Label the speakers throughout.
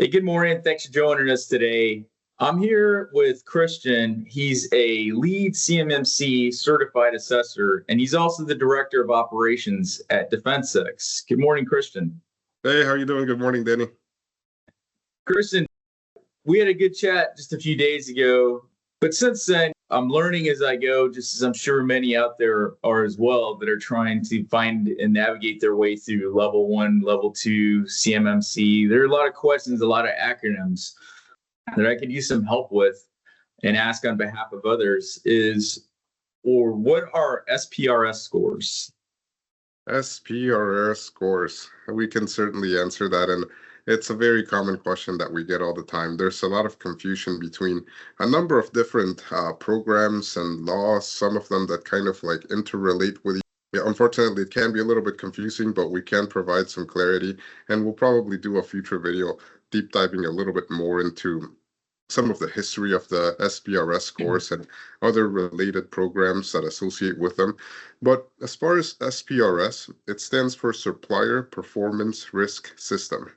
Speaker 1: Hey, good morning. Thanks for joining us today. I'm here with Christian. He's a Lead CMMC Certified Assessor, and he's also the Director of Operations at DefenseX. Good morning, Christian.
Speaker 2: Hey, how are you doing? Good morning, Danny.
Speaker 1: Christian, we had a good chat just a few days ago, but since then, I'm learning as I go, just as I'm sure many out there are as well, that are trying to find and navigate their way through level 1, level 2, CMMC. There are a lot of questions, a lot of acronyms that I could use some help with and ask on behalf of others what are SPRS scores?
Speaker 2: SPRS scores. We can certainly answer that, and it's a very common question that we get all the time. There's a lot of confusion between a number of different programs and laws, some of them that kind of like interrelate with each other. Unfortunately, it can be a little bit confusing, but we can provide some clarity, and we'll probably do a future video deep diving a little bit more into some of the history of the SPRS scores and other related programs that associate with them. But as far as SPRS, it stands for Supplier Performance Risk System.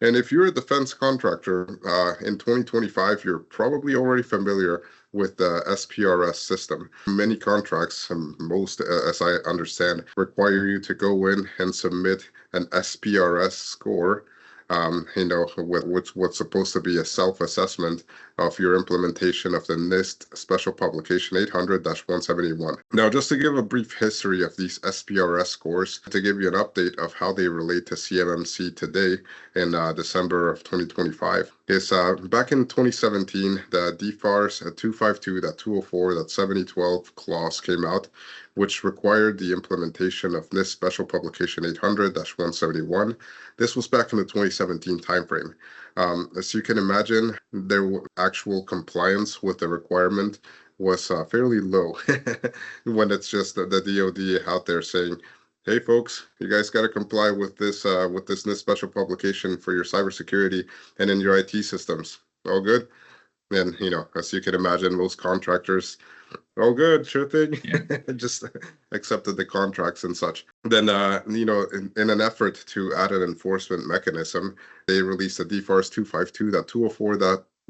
Speaker 2: And if you're a defense contractor in 2025, you're probably already familiar with the SPRS system. Many contracts, and most, as I understand, require you to go in and submit an SPRS score, what's supposed to be a self-assessment of your implementation of the NIST Special Publication 800-171. Now, just to give a brief history of these SPRS scores, to give you an update of how they relate to CMMC today in December of 2025, is back in 2017, the DFARS 252.204.7012 clause came out, which required the implementation of NIST Special Publication 800-171. This was back in the 2017 timeframe. As you can imagine, their actual compliance with the requirement was fairly low when it's just the DoD out there saying, hey folks, you guys got to comply with this NIST special publication for your cybersecurity and in your IT systems. All good? And, as you can imagine, most contractors, all good, sure thing, just accepted the contracts and such. Then, in an effort to add an enforcement mechanism, they released a DFARS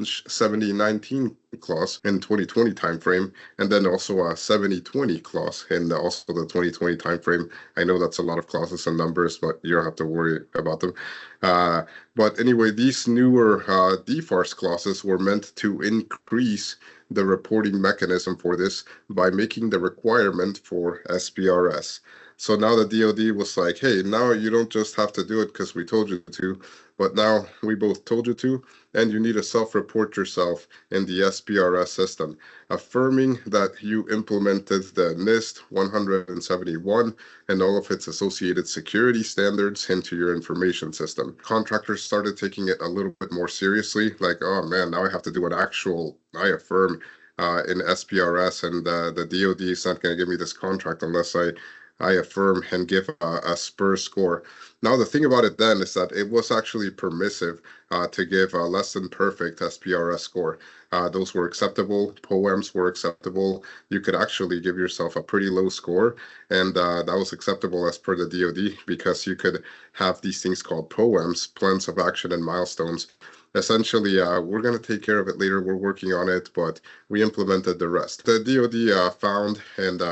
Speaker 2: 252.204.7019 clause in 2020 timeframe, and then also a 7020 clause in also the 2020 timeframe. I know that's a lot of clauses and numbers, but you don't have to worry about them. But anyway, these newer DFARS clauses were meant to increase the reporting mechanism for this by making the requirement for SPRS. So now the DoD was like, hey, now you don't just have to do it because we told you to, but now we both told you to, and you need to self-report yourself in the SPRS system, affirming that you implemented the NIST 171 and all of its associated security standards into your information system. Contractors started taking it a little bit more seriously, like, oh man, now I have to do an actual, I affirm in SPRS, and the DoD is not going to give me this contract unless I affirm and give a SPRS score. Now, the thing about it then is that it was actually permissive to give a less than perfect SPRS score. Those were acceptable. POEMs were acceptable. You could actually give yourself a pretty low score, and that was acceptable as per the DoD because you could have these things called POEMs, plans of action and milestones. Essentially, we're going to take care of it later. We're working on it, but we implemented the rest. The DoD found, and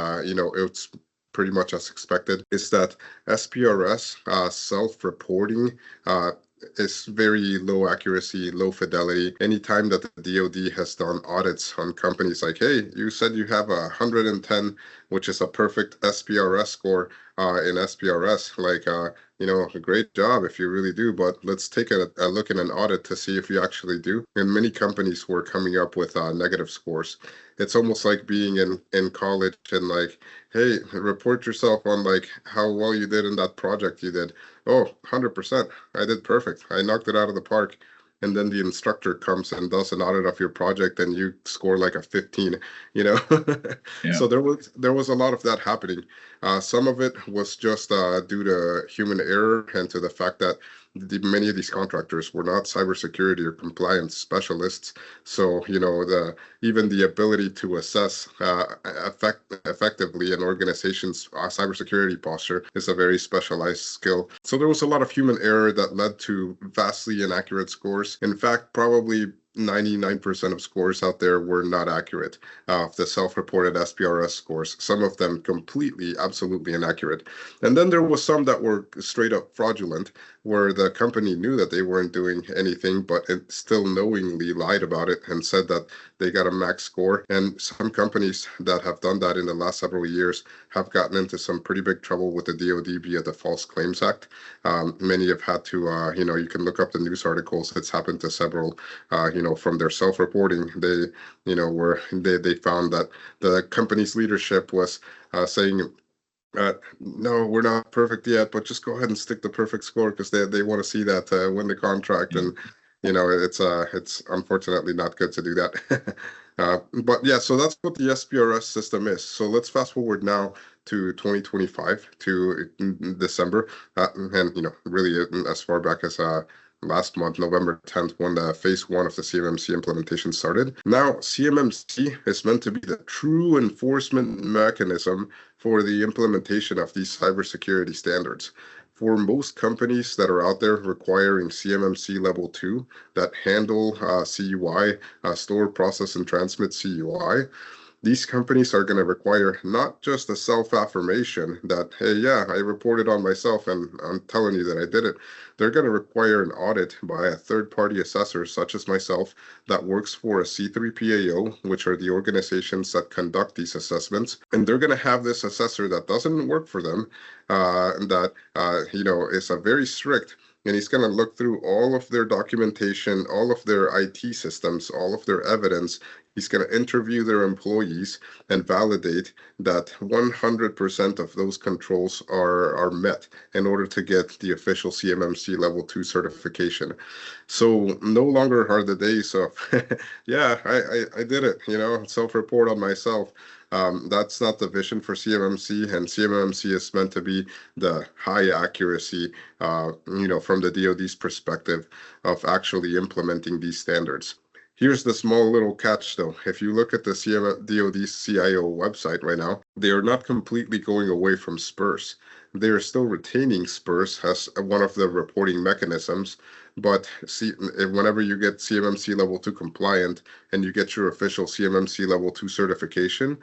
Speaker 2: it's pretty much as expected, is that SPRS self-reporting is very low accuracy, low fidelity. Anytime that the DoD has done audits on companies like, hey, you said you have 110, which is a perfect SPRS score in SPRS, like, a great job if you really do, but let's take a look in an audit to see if you actually do. And many companies were coming up with negative scores. It's almost like being in college and like, hey, report yourself on like how well you did in that project you did. Oh, 100%. I did perfect. I knocked it out of the park. And then the instructor comes and does an audit of your project and you score like a 15, Yeah. So there was a lot of that happening. Some of it was just due to human error and to the fact that many of these contractors were not cybersecurity or compliance specialists. So, even the ability to assess effectively an organization's cybersecurity posture is a very specialized skill. So there was a lot of human error that led to vastly inaccurate scores. scores. In fact, probably 99% of scores out there were not accurate. The self-reported SPRS scores, some of them completely, absolutely inaccurate. And then there was some that were straight up fraudulent, where the company knew that they weren't doing anything, but it still knowingly lied about it and said that they got a max score. And some companies that have done that in the last several years have gotten into some pretty big trouble with the DoD via the False Claims Act. Many have had to, you can look up the news articles. It's happened to several, from their self-reporting. They found that the company's leadership was saying, no, we're not perfect yet, but just go ahead and stick the perfect score because they want to see that win the contract. And it's unfortunately not good to do that. But yeah, so that's what the SPRS system is. So let's fast forward now to 2025 to December, and really as far back as last month, November 10th, when the phase 1 of the CMMC implementation started. Now, CMMC is meant to be the true enforcement mechanism for the implementation of these cybersecurity standards. For most companies that are out there requiring CMMC level 2 that handle CUI, store, process, and transmit CUI, these companies are going to require not just a self-affirmation that, hey, yeah, I reported on myself and I'm telling you that I did it. They're going to require an audit by a third-party assessor, such as myself, that works for a C3PAO, which are the organizations that conduct these assessments. And they're going to have this assessor that doesn't work for them, is a very strict, and he's going to look through all of their documentation, all of their IT systems, all of their evidence. He's going to interview their employees and validate that 100% of those controls are met in order to get the official CMMC level 2 certification. So no longer are the days of, yeah, I did it, self-report on myself. That's not the vision for CMMC, and CMMC is meant to be the high accuracy, from the DoD's perspective of actually implementing these standards. Here's the small little catch, though. If you look at the DoD CIO website right now, they are not completely going away from SPRS. They are still retaining SPRS as one of the reporting mechanisms, but whenever you get CMMC level 2 compliant and you get your official CMMC level 2 certification,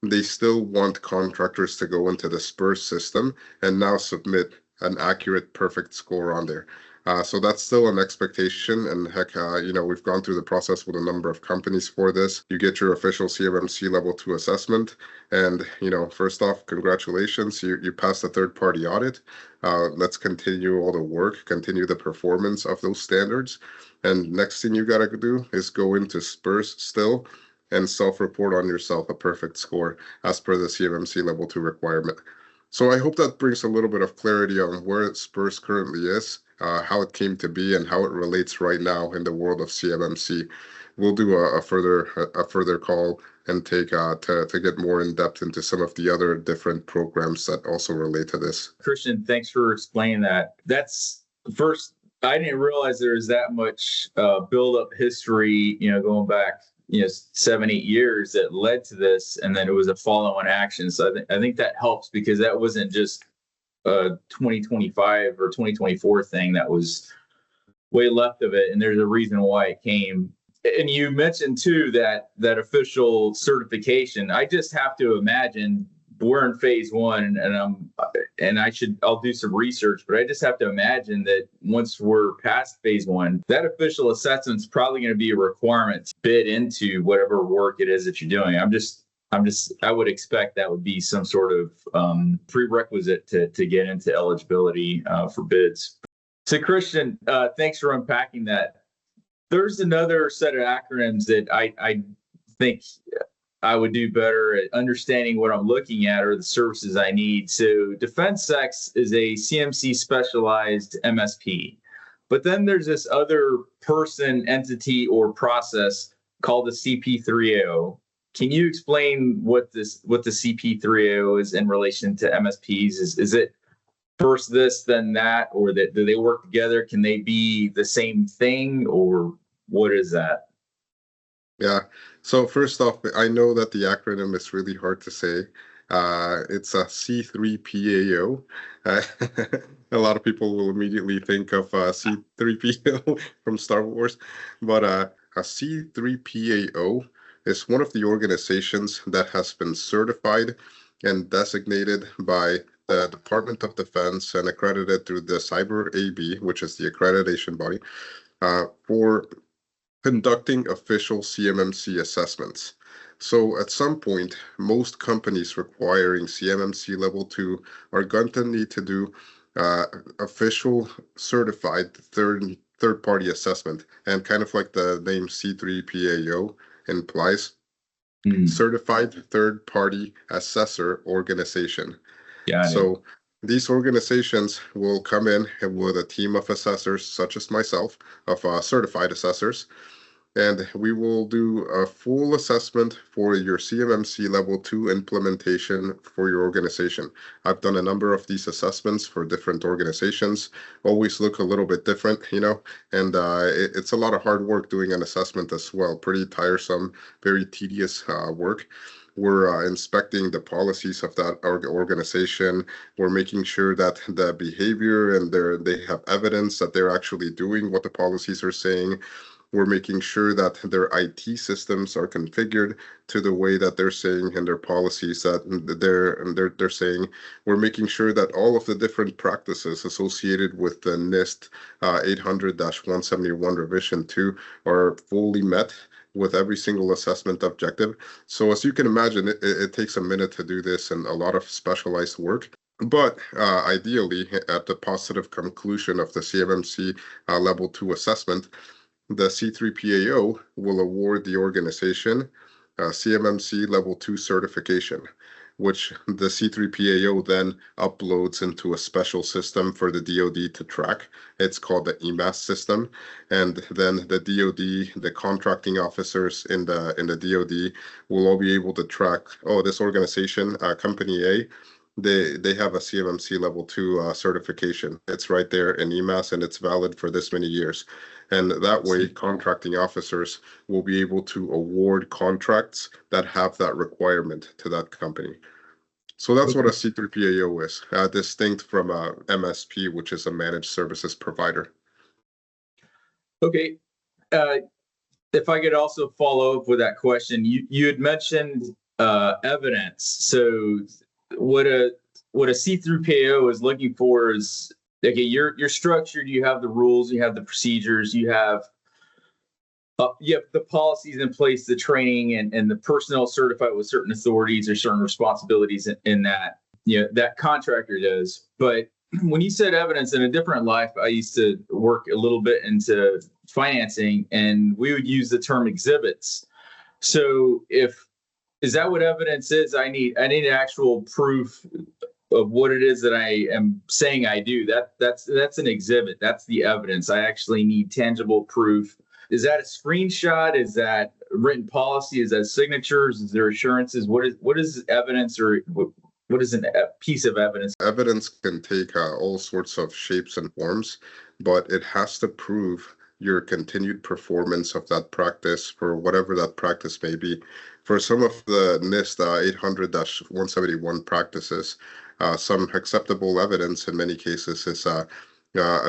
Speaker 2: they still want contractors to go into the SPRS system and now submit an accurate, perfect score on there. So that's still an expectation, and heck, we've gone through the process with a number of companies for this. You get your official CMMC level 2 assessment, and first off, congratulations, you passed the third-party audit. Let's continue all the work, continue the performance of those standards, and next thing you gotta do is go into SPRS still and self-report on yourself a perfect score as per the CMMC level 2 requirement. So I hope that brings a little bit of clarity on where SPRS currently is, how it came to be, and how it relates right now in the world of CMMC. We'll do a further call and take to get more in depth into some of the other different programs that also relate to this.
Speaker 1: Christian, thanks for explaining that. That's first. I didn't realize there was that much build-up history, going back 7-8 years that led to this, and then it was a follow-on action. So I think that helps, because that wasn't just a 2025 or 2024 thing. That was way left of it, and there's a reason why it came. And you mentioned too that official certification. I just have to imagine we're in phase 1, and I'll do some research, but I just have to imagine that once we're past phase 1, that official assessment is probably going to be a requirement to bid into whatever work it is that you're doing. I would expect that would be some sort of prerequisite to get into eligibility for bids. So Christian, thanks for unpacking that. There's another set of acronyms that I think I would do better at understanding what I'm looking at or the services I need. So DefenseX is a CMMC Specialized MSP. But then there's this other person, entity, or process called the CP3AO. Can you explain what the CP3AO is in relation to MSPs? Is it first this, then that, or do they work together? Can they be the same thing, or what is that?
Speaker 2: Yeah. So first off, I know that the acronym is really hard to say. It's a C3PAO. Uh, a lot of people will immediately think of C3PO from Star Wars, but a C3PAO is one of the organizations that has been certified and designated by the Department of Defense and accredited through the Cyber AB, which is the accreditation body, for conducting official CMMC assessments. So at some point, most companies requiring CMMC Level 2 are going to need to do official certified third-party assessment. And kind of like the name C3PAO implies, certified third-party assessor organization. So these organizations will come in with a team of assessors, such as myself, of certified assessors, and we will do a full assessment for your CMMC Level 2 implementation for your organization. I've done a number of these assessments for different organizations, always look a little bit different, and it's a lot of hard work doing an assessment as well, pretty tiresome, very tedious work. We're inspecting the policies of that organization. We're making sure that the behavior and they have evidence that they're actually doing what the policies are saying. We're making sure that their IT systems are configured to the way that they're saying in their policies that they're saying. We're making sure that all of the different practices associated with the NIST 800-171 revision 2 are fully met with every single assessment objective. So as you can imagine, it takes a minute to do this and a lot of specialized work. But ideally, at the positive conclusion of the CMMC Level 2 assessment, the C3PAO will award the organization CMMC Level 2 certification, which the C3PAO then uploads into a special system for the DoD to track. It's called the EMAS system. And then the DoD, the contracting officers in the DoD will all be able to track, this organization, Company A, they have a CMMC Level 2 certification. It's right there in EMAS, and it's valid for this many years. And that way, contracting officers will be able to award contracts that have that requirement to that company. So that's what a C3PAO is, distinct from a MSP, which is a managed services provider.
Speaker 1: Okay. If I could also follow up with that question, you had mentioned evidence. So what a C3PAO is looking for is, okay, you're structured, you have the rules, you have the procedures, you have the policies in place, the training, and the personnel certified with certain authorities or certain responsibilities in that, that contractor does. But when you said evidence, in a different life, I used to work a little bit into financing, and we would use the term exhibits. So is that what evidence is? I need actual proof of what it is that I am saying I do. That's an exhibit. That's the evidence. I actually need tangible proof. Is that a screenshot? Is that written policy? Is that signatures? Is there assurances? What is evidence, or what is a piece of evidence?
Speaker 2: Evidence can take all sorts of shapes and forms, but it has to prove your continued performance of that practice for whatever that practice may be. For some of the NIST 800-171 practices, some acceptable evidence in many cases is a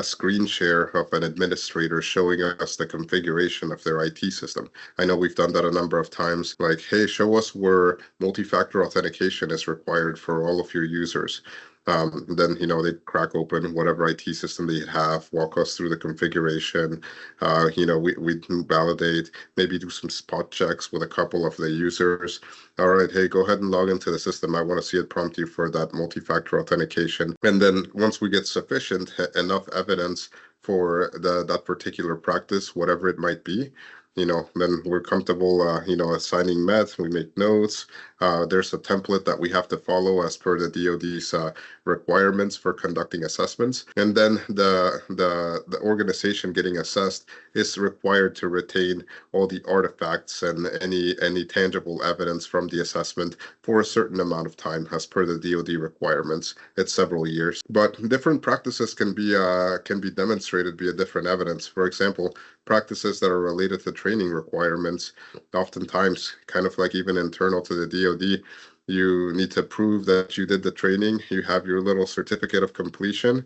Speaker 2: screen share of an administrator showing us the configuration of their IT system. I know we've done that a number of times, like, hey, show us where multi-factor authentication is required for all of your users. Then, they crack open whatever IT system they have, walk us through the configuration. We validate, maybe do some spot checks with a couple of the users. All right, hey, go ahead and log into the system. I want to see it prompt you for that multi-factor authentication. And then once we get sufficient enough evidence for that particular practice, whatever it might be, then we're comfortable, assigning meds. We make notes. There's a template that we have to follow as per the DoD's requirements for conducting assessments. And then the organization getting assessed is required to retain all the artifacts and any tangible evidence from the assessment for a certain amount of time as per the DoD requirements. It's several years. But different practices can be demonstrated via different evidence. For example, practices that are related to training requirements, oftentimes kind of like even internal to the DoD, You need to prove that you did the training. You have your little certificate of completion.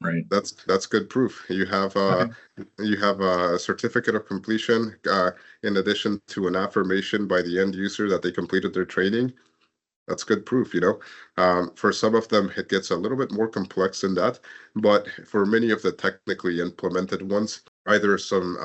Speaker 1: Right.
Speaker 2: That's good proof. You have a certificate of completion in addition to an affirmation by the end user that they completed their training. That's good proof, For some of them, it gets a little bit more complex than that, but for many of the technically implemented ones, either some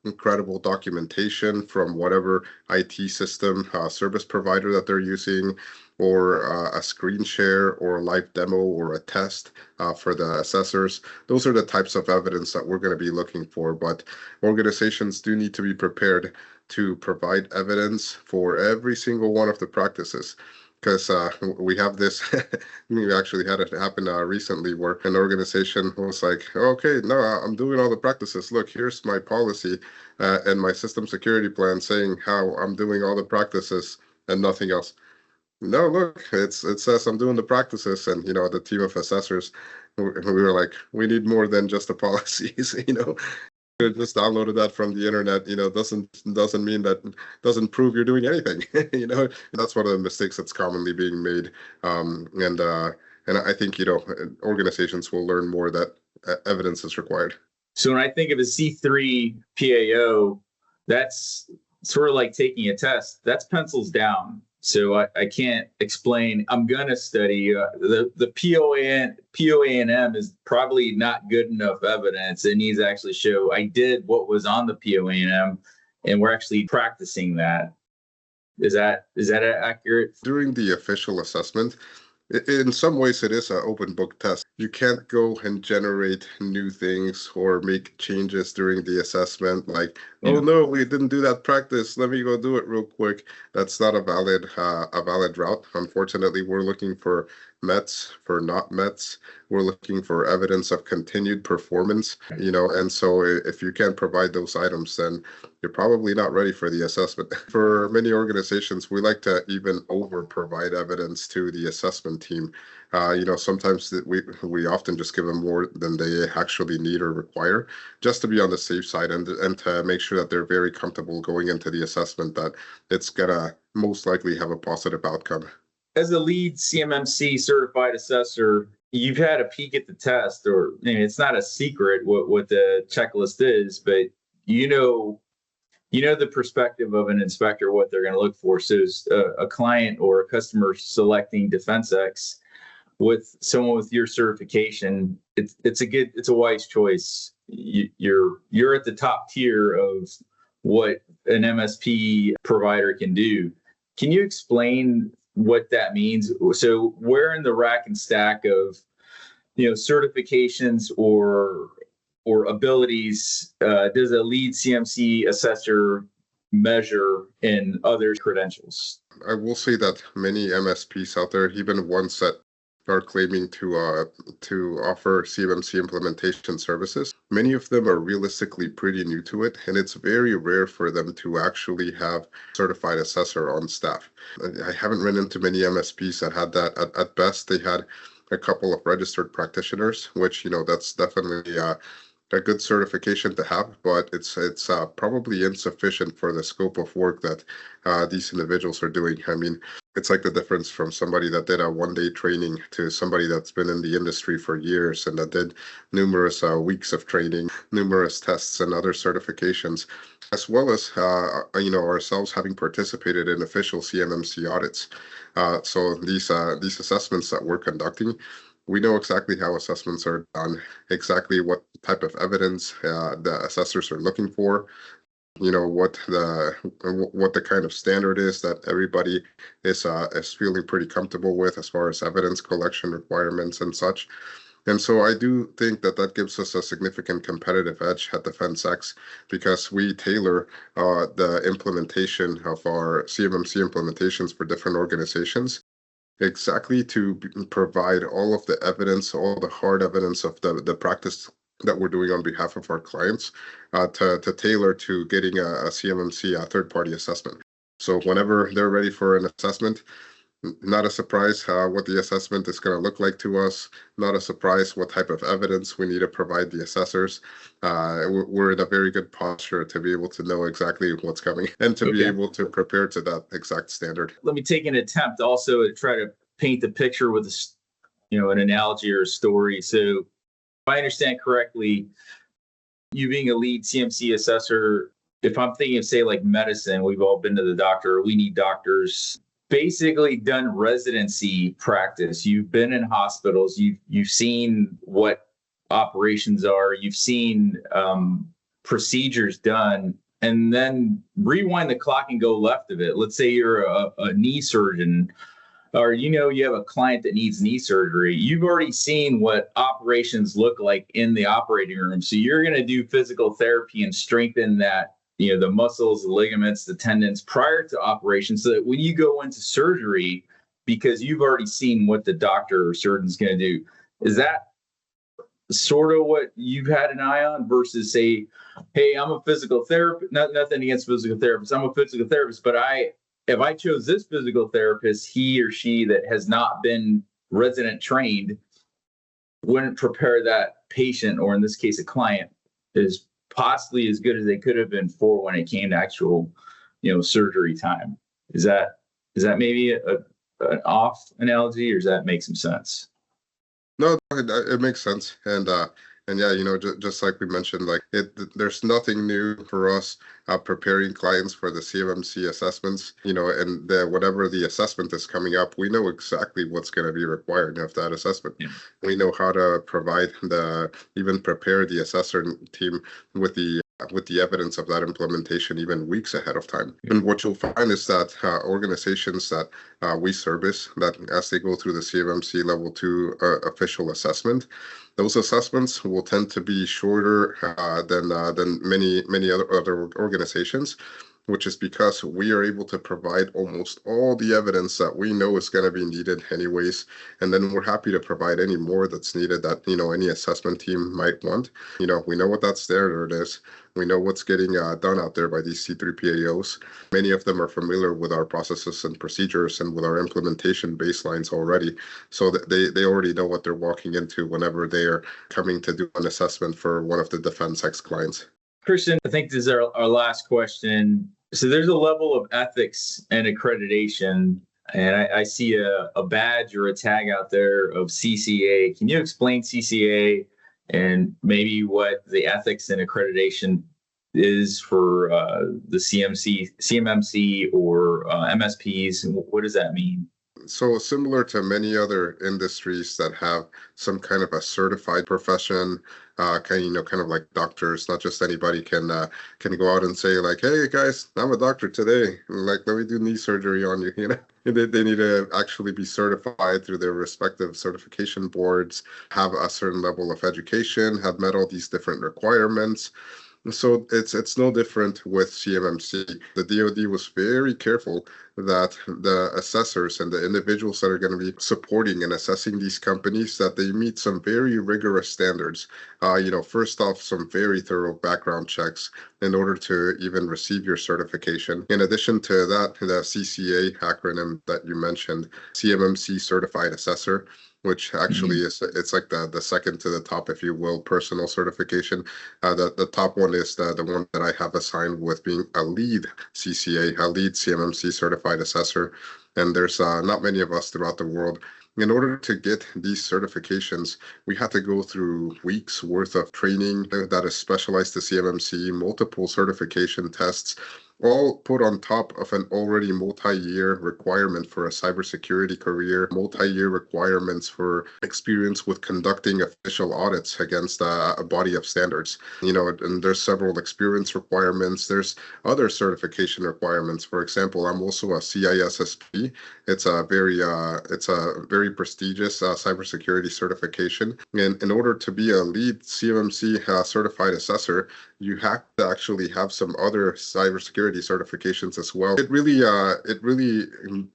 Speaker 2: incredible documentation from whatever IT system service provider that they're using, or a screen share or a live demo or a test for the assessors. Those are the types of evidence that we're going to be looking for, but organizations do need to be prepared to provide evidence for every single one of the practices. Because we have this, we actually had it happen recently where an organization was like, okay, no, I'm doing all the practices. Look, here's my policy and my system security plan saying how I'm doing all the practices and nothing else. No, look, it says I'm doing the practices, and the team of assessors, we were like, we need more than just the policies, You just downloaded that from the internet, doesn't mean doesn't prove you're doing anything. That's one of the mistakes that's commonly being made. And I think, organizations will learn more that evidence is required.
Speaker 1: So when I think of a C3 PAO, that's sort of like taking a test. That's pencils down. So I can't explain. I'm going to study the POA&M is probably not good enough evidence. It needs to actually show I did what was on the POA&M, and we're actually practicing that. Is that accurate?
Speaker 2: During the official assessment, in some ways, it is an open book test. You can't go and generate new things or make changes during the assessment. Like, oh no, we didn't do that practice. Let me go do it real quick. That's not a valid route. Unfortunately, we're looking for METs for not METs. We're looking for evidence of continued performance. And so if you can't provide those items, then you're probably not ready for the assessment. For many organizations, we like to even over provide evidence to the assessment team. Sometimes we often just give them more than they actually need or require, just to be on the safe side and to make sure that they're very comfortable going into the assessment that it's gonna most likely have a positive outcome.
Speaker 1: As a lead CMMC certified assessor, you've had a peek at the test, or it's not a secret what the checklist is, but the perspective of an inspector, what they're going to look for. So a client or a customer selecting DefenseX with someone with your certification, it's a wise choice. You're at the top tier of what an MSP provider can do. Can you explain what that means? So where in the rack and stack of certifications or abilities does a lead CMC assessor measure in other credentials?
Speaker 2: I will say that many MSPs out there, even ones that are claiming to offer CMMC implementation services, many of them are realistically pretty new to it, and it's very rare for them to actually have certified assessor on staff. I haven't run into many MSPs that had that. At best, they had a couple of registered practitioners, which that's definitely a good certification to have, but it's probably insufficient for the scope of work that these individuals are doing. I mean, it's like the difference from somebody that did a one-day training to somebody that's been in the industry for years and that did numerous weeks of training, numerous tests and other certifications, as well as ourselves having participated in official CMMC audits. So these assessments that we're conducting, we know exactly how assessments are done, exactly what type of evidence the assessors are looking for, what the kind of standard is that everybody is feeling pretty comfortable with as far as evidence collection requirements and such. And so I do think that gives us a significant competitive edge at DefenseX, because we tailor the implementation of our CMMC implementations for different organizations exactly to provide all of the evidence, all the hard evidence of the practice that we're doing on behalf of our clients to tailor to getting a CMMC third-party assessment. So whenever they're ready for an assessment, Not a surprise what the assessment is going to look like to us. Not a surprise what type of evidence we need to provide the assessors. We're in a very good posture to be able to know exactly what's coming and to be able to prepare to that exact standard.
Speaker 1: Let me take an attempt also to try to paint the picture with an analogy or a story. So if I understand correctly, you being a lead CMC assessor, if I'm thinking of, say, like medicine, we've all been to the doctor, we need doctors, basically done residency practice. You've been in hospitals, you've seen what operations are, you've seen procedures done, and then rewind the clock and go left of it. Let's say you're a knee surgeon, or you have a client that needs knee surgery. You've already seen what operations look like in the operating room. So you're going to do physical therapy and strengthen that, the muscles, the ligaments, the tendons prior to operation, so that when you go into surgery, because you've already seen what the doctor or surgeon's going to do. Is that sort of what you've had an eye on versus, say, hey, I'm a physical therapist, nothing against physical therapists, I'm a physical therapist, but if I chose this physical therapist, he or she that has not been resident trained wouldn't prepare that patient, or in this case, a client, as possibly as good as they could have been for when it came to actual, surgery time. Is that maybe an off analogy, or does that make some sense?
Speaker 2: No, it makes sense. And yeah, just like we mentioned, like there's nothing new for us preparing clients for the CMMC assessments, and whatever the assessment is coming up, we know exactly what's going to be required of that assessment. Yeah. We know how to provide even prepare the assessor team with the evidence of that implementation even weeks ahead of time. And what you'll find is that organizations that we service, that as they go through the CMMC Level 2 official assessment, those assessments will tend to be shorter than many other organizations, which is because we are able to provide almost all the evidence that we know is going to be needed anyways. And then we're happy to provide any more that's needed that, any assessment team might want. We know what that standard is. We know what's getting done out there by these C3PAOs. Many of them are familiar with our processes and procedures and with our implementation baselines already. So that they already know what they're walking into whenever they're coming to do an assessment for one of the DefenseX clients.
Speaker 1: Christian, I think this is our last question. So there's a level of ethics and accreditation, and I see a badge or a tag out there of CCA. Can you explain CCA and maybe what the ethics and accreditation is for the CMMC or MSPs? What does that mean?
Speaker 2: So similar to many other industries that have some kind of a certified profession, kind of like doctors. Not just anybody can go out and say like, hey guys, I'm a doctor today. Like, let me do knee surgery on you. They need to actually be certified through their respective certification boards, have a certain level of education, have met all these different requirements. So it's no different with CMMC. The DoD was very careful that the assessors and the individuals that are going to be supporting and assessing these companies, that they meet some very rigorous standards. First off, some very thorough background checks in order to even receive your certification. In addition to that, the CCA acronym that you mentioned, CMMC Certified Assessor, which actually it's like the second to the top, if you will, personal certification. The top one is the one that I have assigned with being a lead CCA, a lead CMMC Certified Assessor. And there's not many of us throughout the world. In order to get these certifications, we had to go through weeks worth of training that is specialized to CMMC, multiple certification tests, all put on top of an already multi-year requirement for a cybersecurity career, multi-year requirements for experience with conducting official audits against a body of standards. And there's several experience requirements. There's other certification requirements. For example, I'm also a CISSP. It's a very prestigious cybersecurity certification. And in order to be a lead CMMC certified assessor, you have to actually have some other cybersecurity certifications as well. It really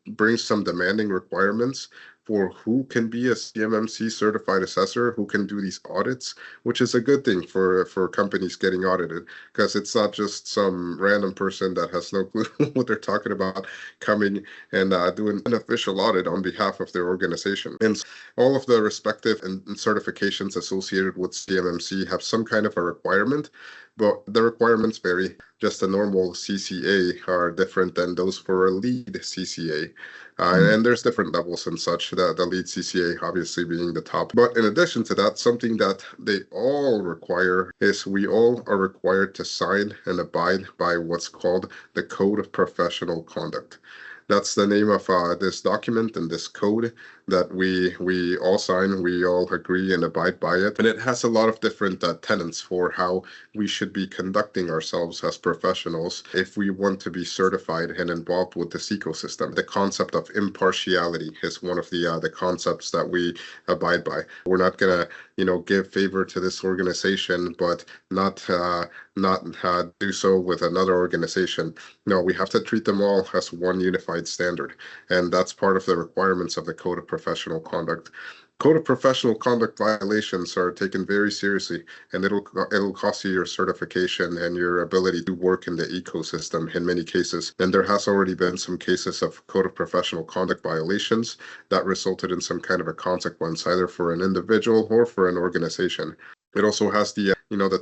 Speaker 2: brings some demanding requirements for who can be a CMMC certified assessor, who can do these audits, which is a good thing for companies getting audited, because it's not just some random person that has no clue what they're talking about coming and doing an official audit on behalf of their organization. And all of the respective and certifications associated with CMMC have some kind of a requirement, but the requirements vary. Just a normal CCA are different than those for a lead CCA. And there's different levels and such, the lead CCA obviously being the top. But in addition to that, something that they all require is we all are required to sign and abide by what's called the Code of Professional Conduct. That's the name of this document and this code that we all sign, we all agree and abide by it. And it has a lot of different tenets for how we should be conducting ourselves as professionals if we want to be certified and involved with this ecosystem. The concept of impartiality is one of the concepts that we abide by. We're not gonna, give favor to this organization, but not do so with another organization. No, we have to treat them all as one unified standard, and that's part of the requirements of the Code of Professional Conduct. Code of Professional Conduct violations are taken very seriously, and it'll cost you your certification and your ability to work in the ecosystem in many cases. And there has already been some cases of Code of Professional Conduct violations that resulted in some kind of a consequence, either for an individual or for an organization. It also has the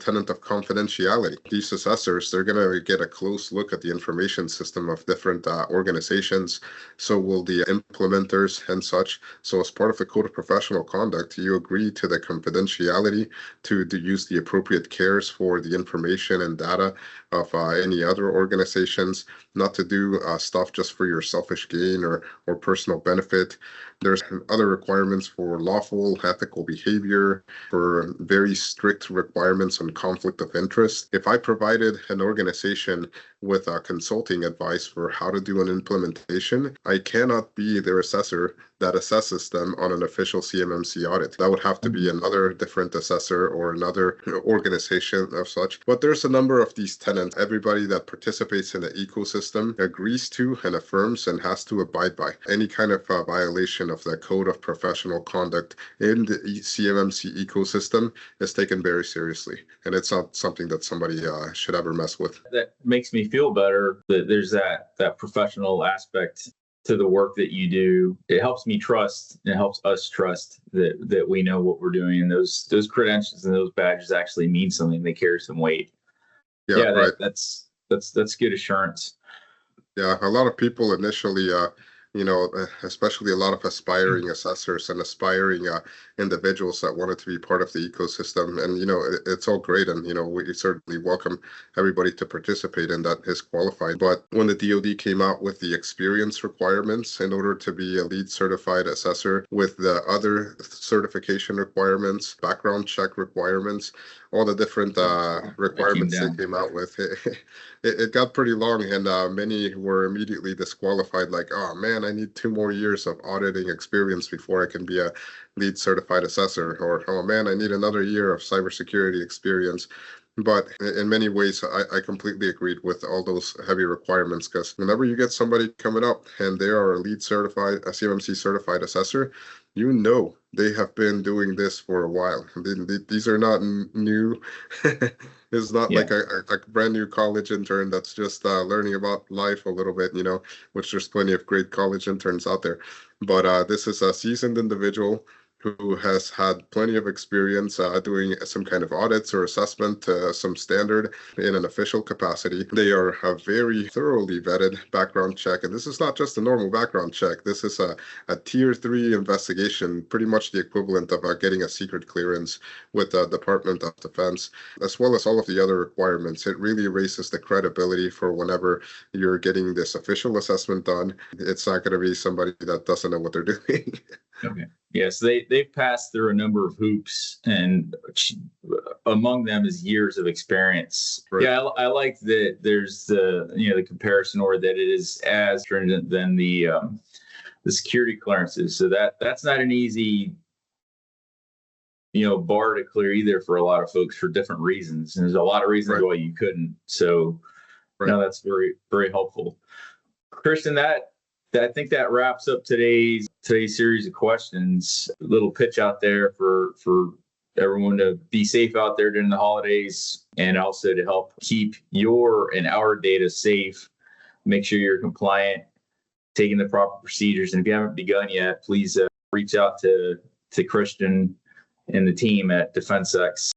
Speaker 2: tenet of confidentiality. These assessors, they're going to get a close look at the information system of different organizations. So will the implementers and such. So as part of the Code of Professional Conduct, you agree to the confidentiality, to use the appropriate cares for the information and data of any other organizations, not to do stuff just for your selfish gain or personal benefit. There's other requirements for lawful, ethical behavior, for very strict requirements on conflict of interest. If I provided an organization with consulting advice for how to do an implementation, I cannot be their assessor that assesses them on an official CMMC audit. That would have to be another different assessor or another organization of such. But there's a number of these tenets. Everybody that participates in the ecosystem agrees to and affirms and has to abide by. Any kind of violation of the Code of Professional Conduct in the CMMC ecosystem is taken very seriously. And it's not something that somebody should ever mess with.
Speaker 1: That makes me feel better that there's that professional aspect to the work that you do. It helps me trust, and it helps us trust that we know what we're doing, and those credentials and those badges actually mean something. They carry some weight. Yeah, right. That's good assurance.
Speaker 2: Yeah, a lot of people initially especially a lot of aspiring assessors and aspiring individuals that wanted to be part of the ecosystem. And, it's all great. And, we certainly welcome everybody to participate in that is qualified. But when the DoD came out with the experience requirements in order to be a lead certified assessor, with the other certification requirements, background check requirements, all the different requirements they came out with, it got pretty long, and many were immediately disqualified, like, oh man, I need 2 more years of auditing experience before I can be a lead certified assessor, or oh man, I need another year of cybersecurity experience. But in many ways, I completely agreed with all those heavy requirements, because whenever you get somebody coming up and they are a CMMC certified assessor, they have been doing this for a while. These are not new. It's not like a brand new college intern that's just learning about life a little bit, which there's plenty of great college interns out there. But this is a seasoned individual who has had plenty of experience doing some kind of audits or assessment to some standard in an official capacity. They are a very thoroughly vetted background check. And this is not just a normal background check. This is a tier 3 investigation, pretty much the equivalent of getting a secret clearance with the Department of Defense, as well as all of the other requirements. It really raises the credibility for whenever you're getting this official assessment done. It's not going to be somebody that doesn't know what they're doing.
Speaker 1: Okay. Yes, they've passed through a number of hoops, and among them is years of experience. Right. Yeah, I like that there's the comparison, or that it is as stringent than the security clearances. So that's not an easy bar to clear either for a lot of folks for different reasons. And there's a lot of reasons why you couldn't. So that's very, very helpful. Kristen, that I think that wraps up today's series of questions. A little pitch out there for everyone to be safe out there during the holidays, and also to help keep your and our data safe. Make sure you're compliant, taking the proper procedures. And if you haven't begun yet, please reach out to Christian and the team at DefenseX.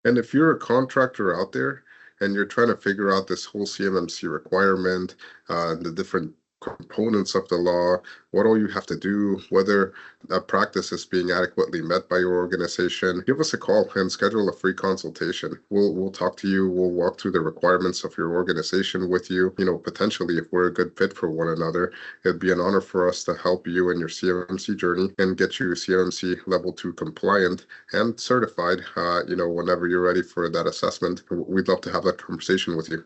Speaker 2: And if you're a contractor out there and you're trying to figure out this whole CMMC requirement, the different components of the law, what all you have to do, whether a practice is being adequately met by your organization, give us a call and schedule a free consultation. We'll talk to you. We'll walk through the requirements of your organization with you. Potentially, if we're a good fit for one another, it'd be an honor for us to help you in your CMMC journey and get you CMMC level 2 compliant and certified. Whenever you're ready for that assessment, we'd love to have that conversation with you.